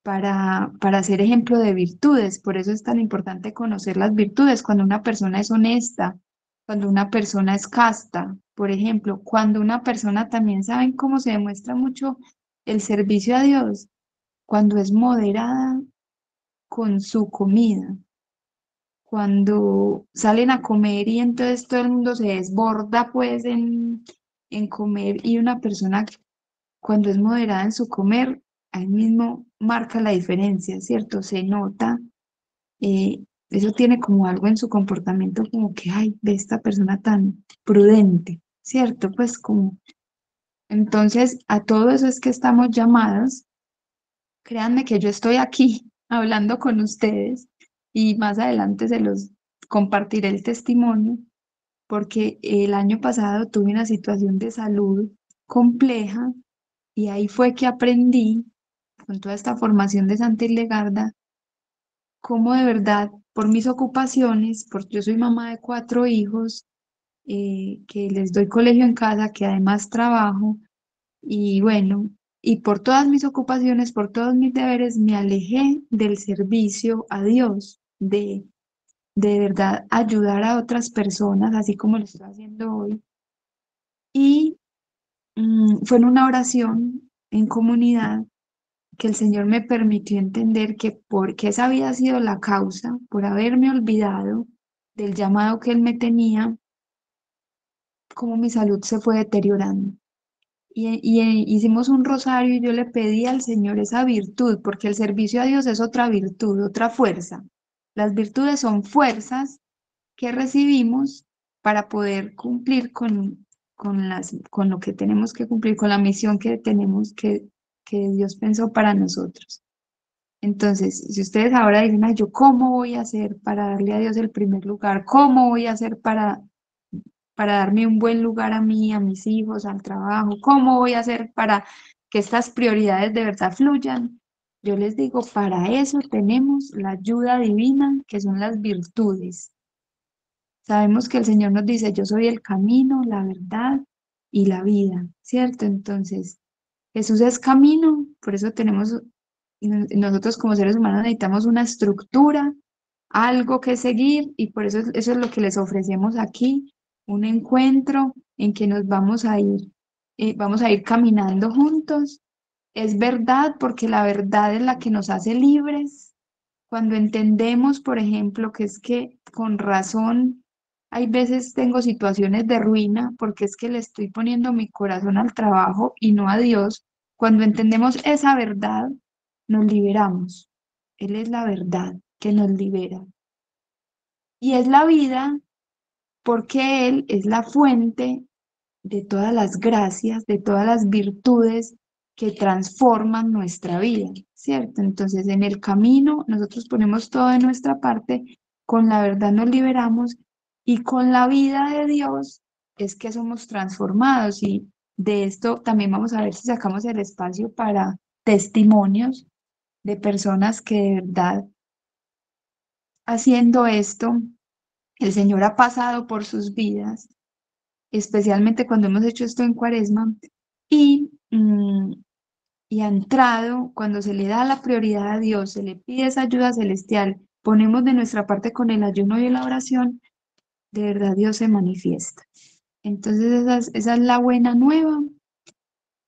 para ser ejemplo de virtudes. Por eso es tan importante conocer las virtudes cuando una persona es honesta, cuando una persona es casta, por ejemplo, cuando una persona también saben cómo se demuestra mucho el servicio a Dios, cuando es moderada con su comida, cuando salen a comer y entonces todo el mundo se desborda pues en comer y una persona cuando es moderada en su comer, ahí mismo marca la diferencia, ¿cierto? Se nota, eso tiene como algo en su comportamiento como que, ay, ve esta persona tan prudente, ¿cierto? Pues como, entonces a todo eso es que estamos llamados. Créanme que yo estoy aquí hablando con ustedes y más adelante se los compartiré el testimonio porque el año pasado tuve una situación de salud compleja y ahí fue que aprendí con toda esta formación de Santa Hildegarda cómo de verdad por mis ocupaciones, porque yo soy mamá de 4 hijos, que les doy colegio en casa, que además trabajo y bueno, y por todas mis ocupaciones, por todos mis deberes, me alejé del servicio a Dios, de verdad ayudar a otras personas, así como lo estoy haciendo hoy. Y fue en una oración en comunidad que el Señor me permitió entender que porque esa había sido la causa, por haberme olvidado del llamado que Él me tenía, como mi salud se fue deteriorando. Hicimos un rosario y yo le pedí al Señor esa virtud, porque el servicio a Dios es otra virtud, otra fuerza. Las virtudes son fuerzas que recibimos para poder cumplir con lo que tenemos que cumplir, con la misión que tenemos que Dios pensó para nosotros. Entonces, si ustedes ahora dicen, ay, ¿yo cómo voy a hacer para darle a Dios el primer lugar? ¿Cómo voy a hacer para darme un buen lugar a mí, a mis hijos, al trabajo? ¿Cómo voy a hacer para que estas prioridades de verdad fluyan? Yo les digo, para eso tenemos la ayuda divina, que son las virtudes. Sabemos que el Señor nos dice, yo soy el camino, la verdad y la vida, ¿cierto? Entonces, Jesús es camino, por eso tenemos, nosotros como seres humanos necesitamos una estructura, algo que seguir y por eso eso es lo que les ofrecemos aquí, un encuentro en que nos vamos a ir caminando juntos. Es verdad porque la verdad es la que nos hace libres. Cuando entendemos, por ejemplo, que es que con razón hay veces tengo situaciones de ruina porque es que le estoy poniendo mi corazón al trabajo y no a Dios. Cuando entendemos esa verdad, nos liberamos. Él es la verdad que nos libera. Y es la vida porque Él es la fuente de todas las gracias, de todas las virtudes que transforman nuestra vida, ¿cierto? Entonces, en el camino nosotros ponemos todo de nuestra parte, con la verdad nos liberamos y con la vida de Dios es que somos transformados y de esto también vamos a ver si sacamos el espacio para testimonios de personas que de verdad haciendo esto, el Señor ha pasado por sus vidas especialmente cuando hemos hecho esto en Cuaresma, y, y ha entrado, cuando se le da la prioridad a Dios, se le pide esa ayuda celestial, ponemos de nuestra parte con el ayuno y la oración, de verdad Dios se manifiesta. Entonces esa es la buena nueva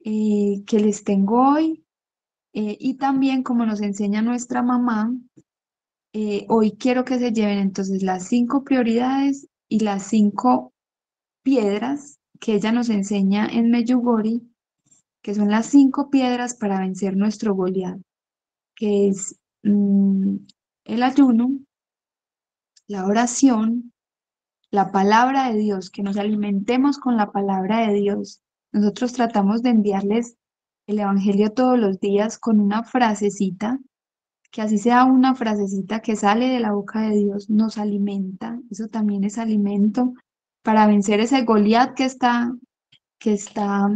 que les tengo hoy. Y también como nos enseña nuestra mamá, hoy quiero que se lleven entonces las 5 prioridades y las 5 piedras que ella nos enseña en Medjugorje, que son las 5 piedras para vencer nuestro Goliat, que es el ayuno, la oración, la palabra de Dios, que nos alimentemos con la palabra de Dios. Nosotros tratamos de enviarles el Evangelio todos los días con una frasecita, que así sea una frasecita que sale de la boca de Dios, nos alimenta. Eso también es alimento para vencer ese Goliat que está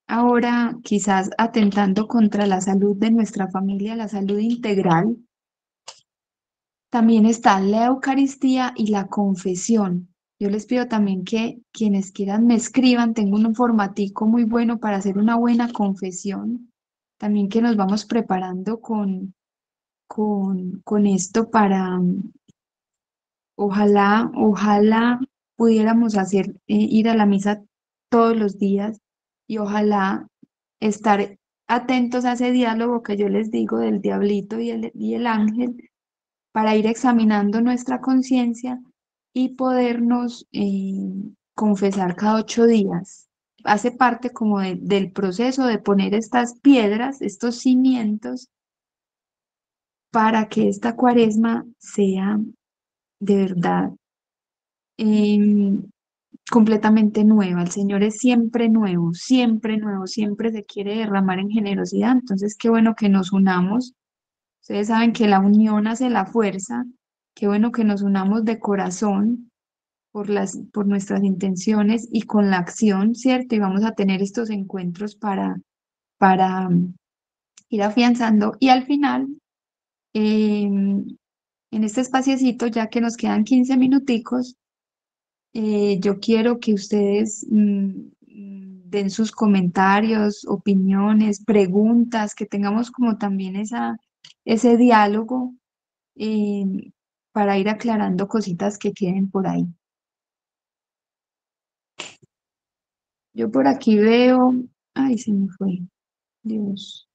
ahora quizás atentando contra la salud de nuestra familia, la salud integral. También está la Eucaristía y la confesión. Yo les pido también que quienes quieran me escriban, tengo un formatico muy bueno para hacer una buena confesión. También que nos vamos preparando con esto para, ojalá pudiéramos hacer, ir a la misa todos los días y ojalá estar atentos a ese diálogo que yo les digo del diablito y el ángel para ir examinando nuestra conciencia y podernos confesar cada 8 días. Hace parte como del proceso de poner estas piedras, estos cimientos, para que esta cuaresma sea de verdad em, completamente nueva. El Señor es siempre nuevo, siempre se quiere derramar en generosidad. Entonces, qué bueno que nos unamos. Ustedes saben que la unión hace la fuerza. Qué bueno que nos unamos de corazón por nuestras intenciones y con la acción, ¿cierto? Y vamos a tener estos encuentros para ir afianzando. Y al final, en este espaciecito, ya que nos quedan 15 minuticos, yo quiero que ustedes den sus comentarios, opiniones, preguntas, que tengamos como también ese diálogo eh, para ir aclarando cositas que queden por ahí. Yo por aquí veo, ay, se me fue, Dios.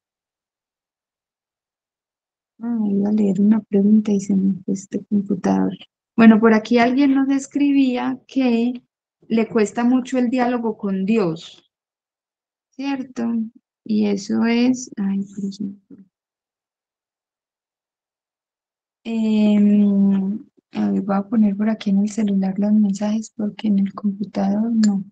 Iba a leer una pregunta y se me fue este computador. Bueno, por aquí alguien nos escribía que le cuesta mucho el diálogo con Dios, ¿cierto? Y eso es, ay, pero se me fue. A ver, voy a poner por aquí en el celular los mensajes porque en el computador no.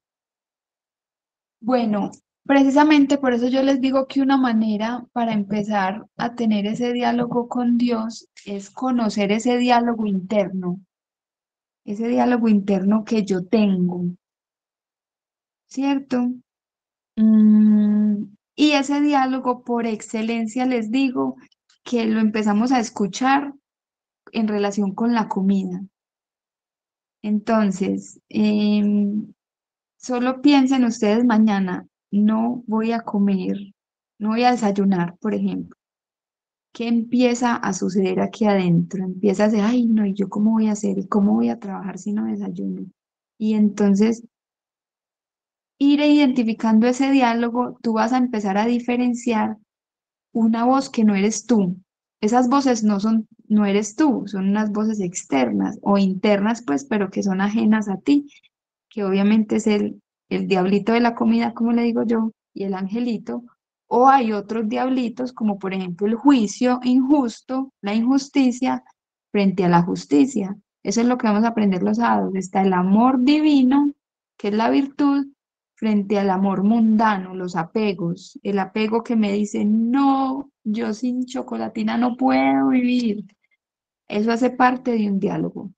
Bueno, precisamente por eso yo les digo que una manera para empezar a tener ese diálogo con Dios es conocer ese diálogo interno que yo tengo, ¿cierto? Y ese diálogo por excelencia les digo que lo empezamos a escuchar en relación con la comida. Entonces, solo piensen ustedes mañana, no voy a comer, no voy a desayunar, por ejemplo. ¿Qué empieza a suceder aquí adentro? Empieza a decir, ay, no, ¿y yo cómo voy a hacer? ¿Y cómo voy a trabajar si no desayuno? Y entonces, ir identificando ese diálogo, tú vas a empezar a diferenciar una voz que no eres tú. Esas voces no eres tú, son unas voces externas o internas, pues, pero que son ajenas a ti, que obviamente es el diablito de la comida, como le digo yo, y el angelito, o hay otros diablitos, como por ejemplo el juicio injusto, la injusticia frente a la justicia. Eso es lo que vamos a aprender los sábados. Está el amor divino, que es la virtud, frente al amor mundano, los apegos. El apego que me dice, no, yo sin chocolatina no puedo vivir. Eso hace parte de un diálogo.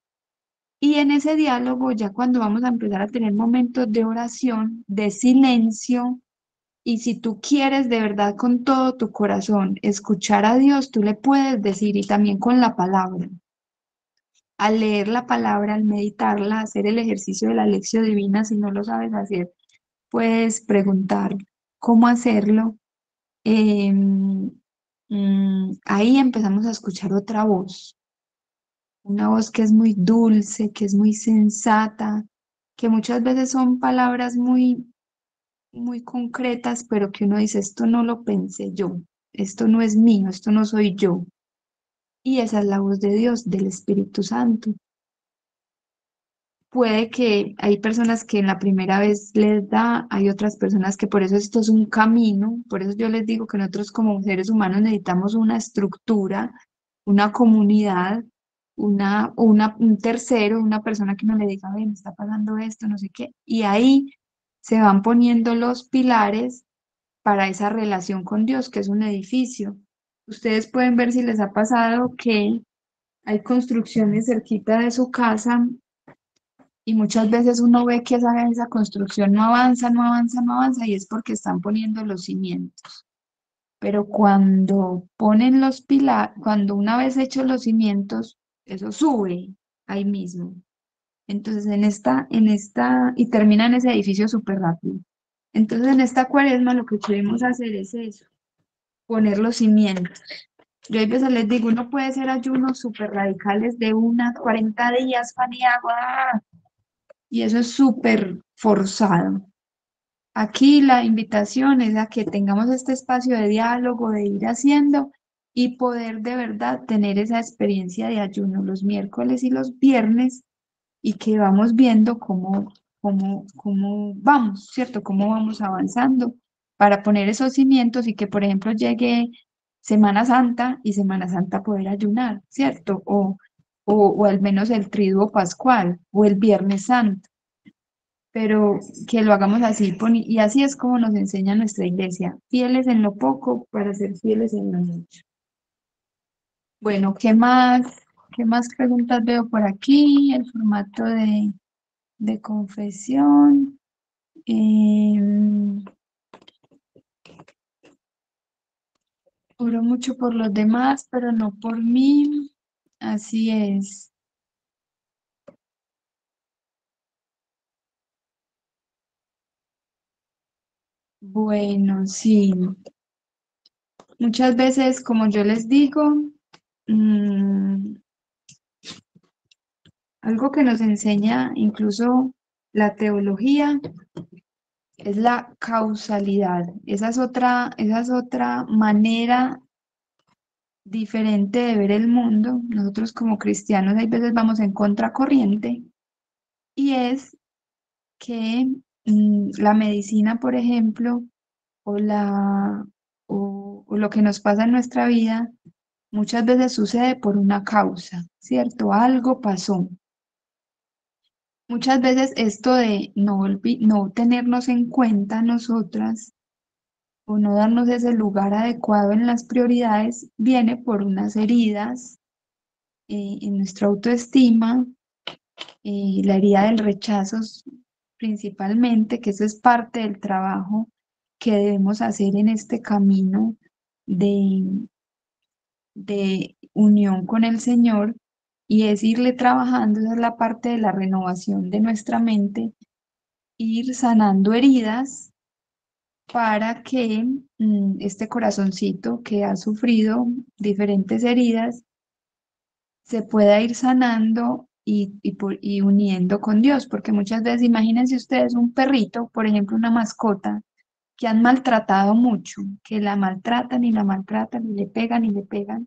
Y en ese diálogo, ya cuando vamos a empezar a tener momentos de oración, de silencio, y si tú quieres de verdad con todo tu corazón escuchar a Dios, tú le puedes decir, y también con la palabra. Al leer la palabra, al meditarla, hacer el ejercicio de la lección divina, si no lo sabes hacer, puedes preguntar cómo hacerlo. Ahí empezamos a escuchar otra voz, una voz que es muy dulce, que es muy sensata, que muchas veces son palabras muy concretas, pero que uno dice, esto no lo pensé yo, esto no es mío, esto no soy yo. Y esa es la voz de Dios, del Espíritu Santo. puede que hay personas que en la primera vez les da, hay otras personas que por eso esto es un camino, por eso yo les digo que nosotros como seres humanos necesitamos una estructura, una comunidad, un tercero, una persona que nos le diga, ven, me está pasando esto, no sé qué, y ahí se van poniendo los pilares para esa relación con Dios, que es un edificio. Ustedes pueden ver si les ha pasado que hay construcciones cerquita de su casa y muchas veces uno ve que esa construcción no avanza, no avanza, no avanza y es porque están poniendo los cimientos. Pero cuando ponen los pilares, cuando una vez hechos los cimientos, eso sube ahí mismo. Entonces y termina en ese edificio súper rápido. Entonces en esta cuaresma lo que queremos hacer es eso, poner los cimientos. Yo a veces les digo, uno puede hacer ayunos súper radicales de 40 días, pan y agua, y eso es súper forzado. Aquí la invitación es a que tengamos este espacio de diálogo, de ir haciendo y poder de verdad tener esa experiencia de ayuno los miércoles y los viernes y que vamos viendo cómo vamos, ¿cierto? Cómo vamos avanzando para poner esos cimientos y que, por ejemplo, llegue Semana Santa y Semana Santa poder ayunar, ¿cierto? O al menos el triduo pascual o el Viernes Santo, pero que lo hagamos así, y así es como nos enseña nuestra iglesia, fieles en lo poco para ser fieles en lo mucho. Bueno, ¿qué más? ¿Qué más preguntas veo por aquí? El formato de confesión. Em, Oro mucho por los demás, pero no por mí. Así es. Bueno, sí. Muchas veces, como yo les digo, mm, algo que nos enseña incluso la teología es la causalidad. Esa es otra manera diferente de ver el mundo. Nosotros como cristianos hay veces vamos en contracorriente y es que la medicina, por ejemplo, o, la, o lo que nos pasa en nuestra vida, muchas veces sucede por una causa, ¿cierto? Algo pasó. Muchas veces esto de no tenernos en cuenta nosotras o no darnos ese lugar adecuado en las prioridades viene por unas heridas en nuestra autoestima, la herida del rechazo principalmente, que eso es parte del trabajo que debemos hacer en este camino de, de unión con el Señor y es irle trabajando, esa es la parte de la renovación de nuestra mente, ir sanando heridas para que este corazoncito que ha sufrido diferentes heridas se pueda ir sanando y uniendo con Dios, porque muchas veces imagínense ustedes un perrito, por ejemplo, una mascota, que han maltratado mucho, que la maltratan y la maltratan y le pegan y le pegan.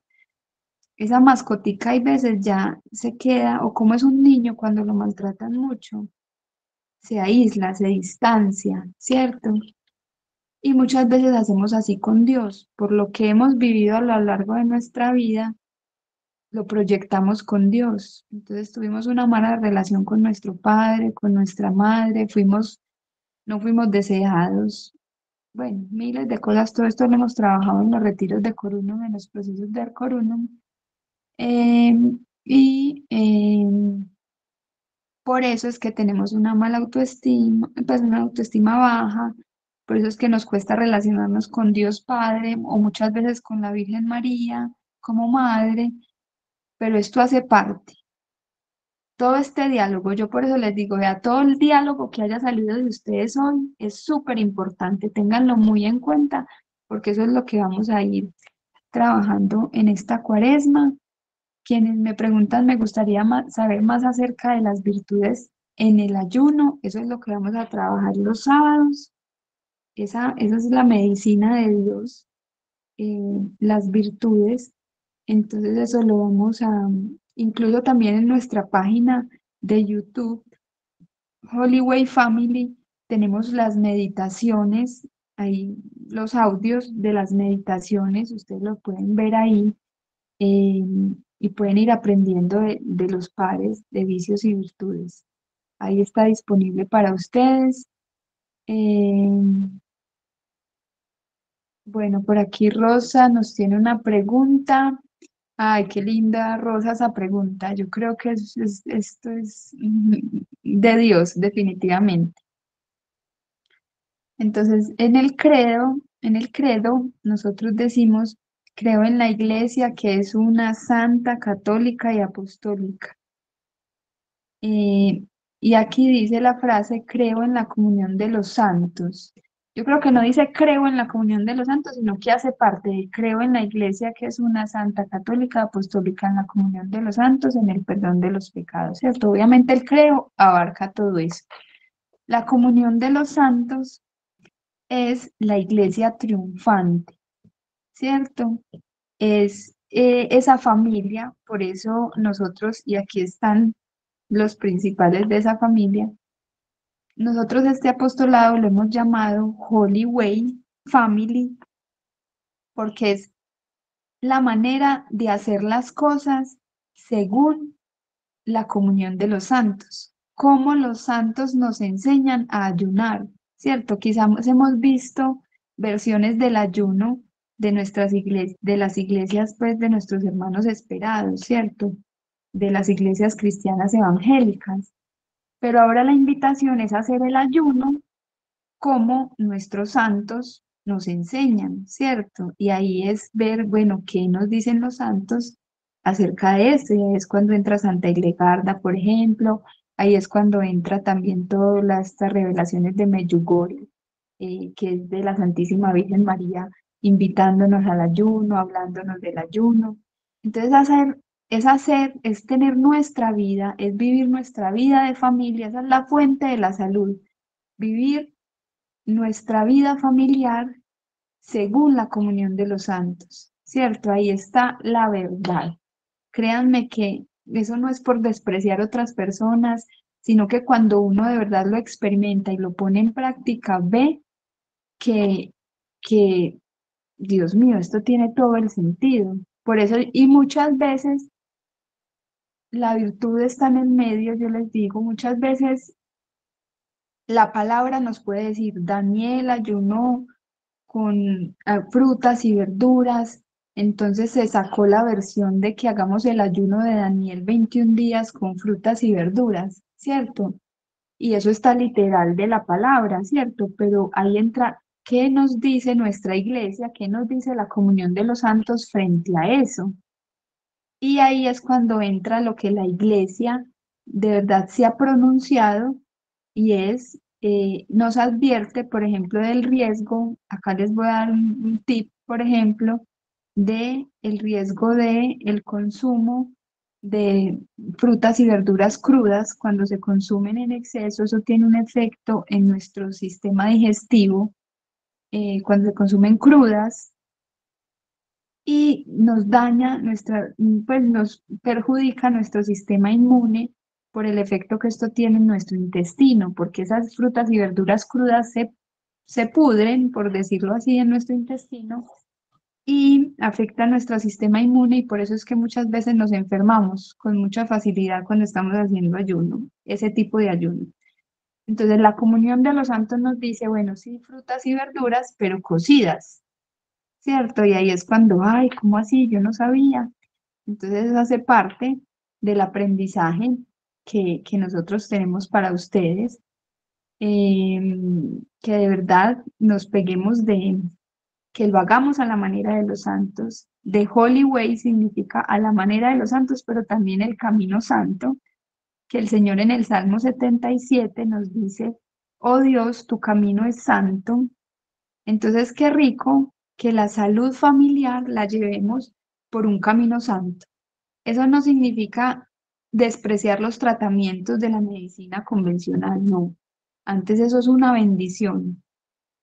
Esa mascotica hay veces ya se queda, o como es un niño cuando lo maltratan mucho, se aísla, se distancia, ¿cierto? Y muchas veces hacemos así con Dios, por lo que hemos vivido a lo largo de nuestra vida, lo proyectamos con Dios. Entonces tuvimos una mala relación con nuestro padre, con nuestra madre, no fuimos deseados. Bueno, miles de cosas, todo esto lo hemos trabajado en los retiros de Corunum, en los procesos de Corunum. Y por eso es que tenemos una mala autoestima, pues una autoestima baja, por eso es que nos cuesta relacionarnos con Dios Padre o muchas veces con la Virgen María como madre, pero esto hace parte. Todo este diálogo, yo por eso les digo, vea, todo el diálogo que haya salido de ustedes hoy es súper importante, ténganlo muy en cuenta, porque eso es lo que vamos a ir trabajando en esta cuaresma. Quienes me preguntan, me gustaría saber más acerca de las virtudes en el ayuno, eso es lo que vamos a trabajar los sábados, esa es la medicina de Dios, las virtudes. Entonces eso lo vamos a, incluso también en nuestra página de YouTube, Holy Way Family tenemos las meditaciones, ahí los audios de las meditaciones, ustedes lo pueden ver ahí, eh, y pueden ir aprendiendo de los pares de vicios y virtudes. Ahí está disponible para ustedes. Eh, bueno, por aquí Rosa nos tiene una pregunta. Ay, qué linda, Rosa, esa pregunta. Yo creo que esto es de Dios, definitivamente. Entonces, en el credo, nosotros decimos, creo en la iglesia que es una santa, católica y apostólica. Eh, y aquí dice la frase, creo en la comunión de los santos. Yo creo que no dice creo en la comunión de los santos, sino que hace parte de creo en la iglesia que es una santa, católica, apostólica, en la comunión de los santos, en el perdón de los pecados, ¿cierto? Obviamente el creo abarca todo eso. La comunión de los santos es la iglesia triunfante, ¿cierto? Es esa familia, por eso nosotros, y aquí están los principales de esa familia, nosotros este apostolado lo hemos llamado Holy Way Family, porque es la manera de hacer las cosas según la comunión de los santos, cómo los santos nos enseñan a ayunar, ¿cierto? Quizás hemos visto versiones del ayuno de nuestras iglesias, de las iglesias, pues, de nuestros hermanos esperados, ¿cierto? De las iglesias cristianas evangélicas. Pero ahora la invitación es hacer el ayuno como nuestros santos nos enseñan, ¿cierto? Y ahí es ver, bueno, qué nos dicen los santos acerca de esto. Y ahí es cuando entra Santa Hildegarda, por ejemplo, ahí es cuando entra también todas estas revelaciones de Medjugorje, que es de la Santísima Virgen María, invitándonos al ayuno, hablándonos del ayuno. Entonces, es tener nuestra vida, es vivir nuestra vida de familia, esa es la fuente de la salud, vivir nuestra vida familiar según la comunión de los santos, ¿cierto? Ahí está la verdad. Créanme que eso no es por despreciar otras personas, sino que cuando uno de verdad lo experimenta y lo pone en práctica, ve que, que, Dios mío, esto tiene todo el sentido. Por eso, y muchas veces la virtud está en el medio, yo les digo, muchas veces la palabra nos puede decir, Daniel ayunó con frutas y verduras. Entonces se sacó la versión de que hagamos el ayuno de Daniel 21 días con frutas y verduras, ¿cierto? Y eso está literal de la palabra, ¿cierto? Pero ahí entra, ¿qué nos dice nuestra iglesia? ¿Qué nos dice la comunión de los santos frente a eso? Y ahí es cuando entra lo que la iglesia de verdad se ha pronunciado y es, nos advierte, por ejemplo, del riesgo, acá les voy a dar un tip, por ejemplo, de el riesgo de el consumo de frutas y verduras crudas. Cuando se consumen en exceso, eso tiene un efecto en nuestro sistema digestivo, cuando se consumen crudas y nos daña pues nos perjudica nuestro sistema inmune por el efecto que esto tiene en nuestro intestino, porque esas frutas y verduras crudas se pudren, por decirlo así, en nuestro intestino y afecta nuestro sistema inmune y por eso es que muchas veces nos enfermamos con mucha facilidad cuando estamos haciendo ayuno, ese tipo de ayuno. Entonces la comunión de los santos nos dice, bueno, sí, frutas y verduras, pero cocidas. ¿Cierto? Y ahí es cuando, ay, ¿cómo así? Yo no sabía. Entonces eso hace parte del aprendizaje que nosotros tenemos para ustedes, que de verdad nos peguemos que lo hagamos a la manera de los santos. De Holy Way significa a la manera de los santos, pero también el camino santo, que el Señor en el Salmo 77 nos dice, oh Dios, tu camino es santo. Entonces, qué rico que la salud familiar la llevemos por un camino santo. Eso no significa despreciar los tratamientos de la medicina convencional, no. Antes eso es una bendición.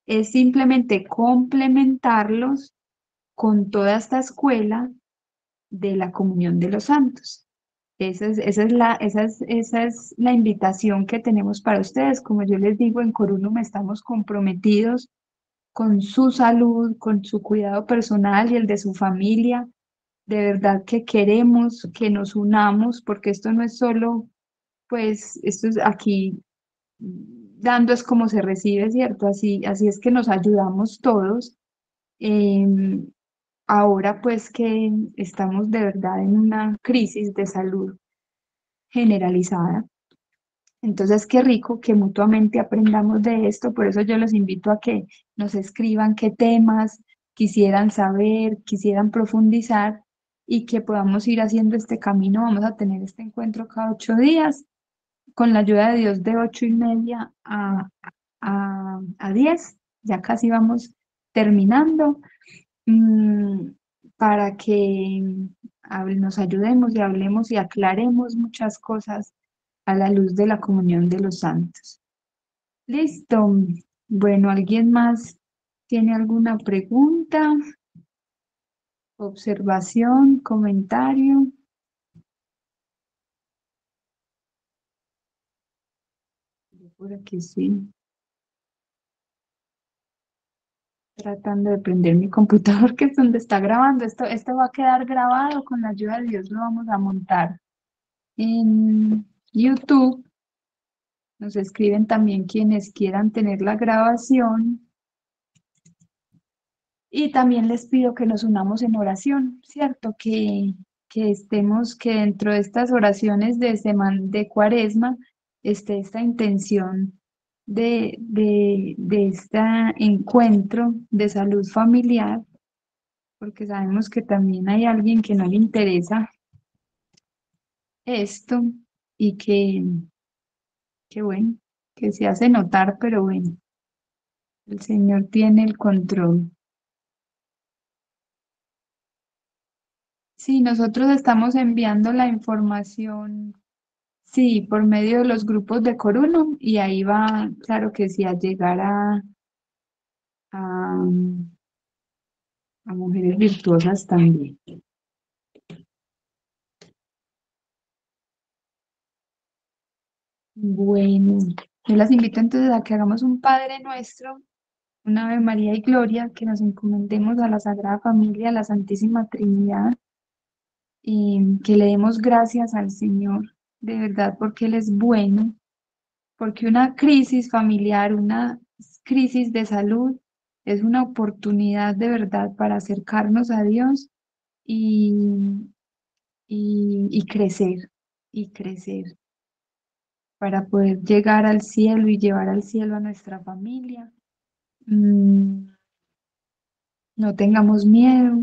Es simplemente complementarlos con toda esta escuela de la comunión de los santos. Esa es la invitación que tenemos para ustedes. Como yo les digo, en Corunum estamos comprometidos con su salud, con su cuidado personal y el de su familia. De verdad que queremos que nos unamos, porque esto no es solo, pues, esto es aquí dando es como se recibe, ¿cierto? Así es que nos ayudamos todos. Em, Ahora, pues, que estamos de verdad en una crisis de salud generalizada. Entonces, qué rico que mutuamente aprendamos de esto. Por eso yo los invito a que nos escriban qué temas quisieran saber, quisieran profundizar y que podamos ir haciendo este camino. Vamos a tener este encuentro cada 8 días con la ayuda de Dios de 8:30 a 10. Ya casi vamos terminando, mm, para que nos ayudemos y hablemos y aclaremos muchas cosas a la luz de la comunión de los santos. Listo. Bueno, ¿alguien más tiene alguna pregunta, observación, comentario? Yo por aquí sí, tratando de prender mi computador, que es donde está grabando. Esto va a quedar grabado con la ayuda de Dios, lo vamos a montar en YouTube. Nos escriben también quienes quieran tener la grabación. Y también les pido que nos unamos en oración, ¿cierto? Que estemos, que dentro de estas oraciones de de Cuaresma esté esta intención de este encuentro de salud familiar, porque sabemos que también hay alguien que no le interesa esto y que bueno, que se hace notar, pero bueno, el Señor tiene el control. Sí, nosotros estamos enviando la información, sí, por medio de los grupos de Corunum y ahí va, claro que sí, a llegar a, a mujeres virtuosas también. Bueno, yo las invito entonces a que hagamos un Padre Nuestro, una Ave María y Gloria, que nos encomendemos a la Sagrada Familia, a la Santísima Trinidad y que le demos gracias al Señor, de verdad, porque Él es bueno, porque una crisis familiar, una crisis de salud es una oportunidad de verdad para acercarnos a Dios y, y crecer para poder llegar al cielo y llevar al cielo a nuestra familia. Mm, no tengamos miedo.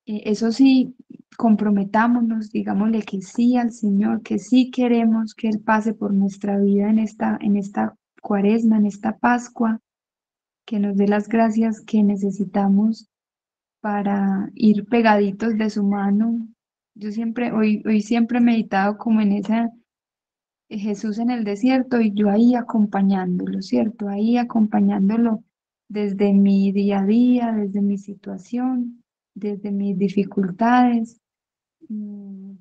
Eso sí, comprometámonos, digámosle que sí al Señor, que sí queremos que Él pase por nuestra vida en esta cuaresma, en esta Pascua, que nos dé las gracias que necesitamos para ir pegaditos de su mano. Yo siempre, hoy siempre he meditado como en esa Jesús en el desierto y yo ahí acompañándolo, ¿cierto? Ahí acompañándolo desde mi día a día, desde mi situación, desde mis dificultades, mm,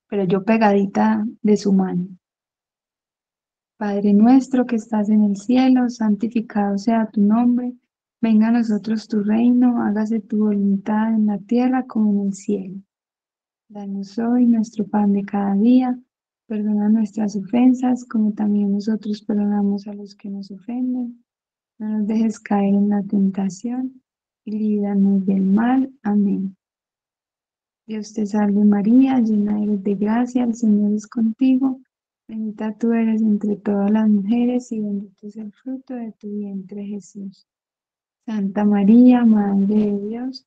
pero yo pegadita de su mano. Padre nuestro que estás en el cielo, santificado sea tu nombre, venga a nosotros tu reino, hágase tu voluntad en la tierra como en el cielo. Danos hoy nuestro pan de cada día, perdona nuestras ofensas como también nosotros perdonamos a los que nos ofenden. No nos dejes caer en la tentación y líbranos del mal. Amén. Dios te salve María, llena eres de gracia, el Señor es contigo. Bendita tú eres entre todas las mujeres y bendito es el fruto de tu vientre Jesús. Santa María, Madre de Dios,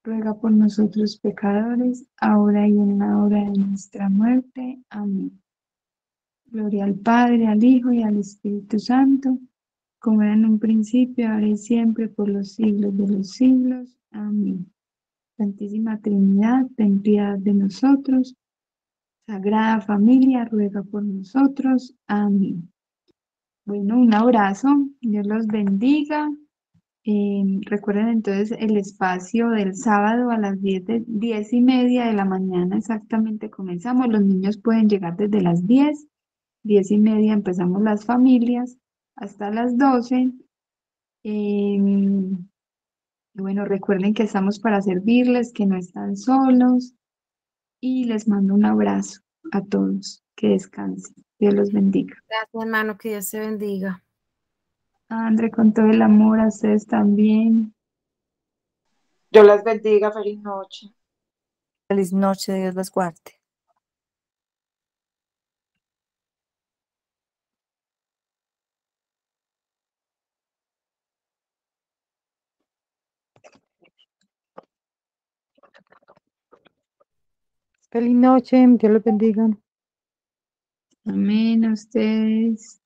ruega por nosotros pecadores, ahora y en la hora de nuestra muerte. Amén. Gloria al Padre, al Hijo y al Espíritu Santo, como era en un principio, ahora y siempre, por los siglos de los siglos. Amén. Santísima Trinidad, ten piedad de nosotros. Sagrada Familia, ruega por nosotros. Amén. Bueno, un abrazo. Dios los bendiga. Recuerden entonces el espacio del sábado a las 10:30 de la mañana exactamente comenzamos. Los niños pueden llegar desde las 10:30 empezamos las familias hasta las 12. Em, y bueno, recuerden que estamos para servirles, que no están solos y les mando un abrazo a todos. Que descansen. Dios los bendiga. Gracias, hermano, que Dios te bendiga. André, con todo el amor a ustedes también. Dios las bendiga, feliz noche. Feliz noche, Dios los guarde. Feliz noche, Dios los bendiga. Amén a ustedes.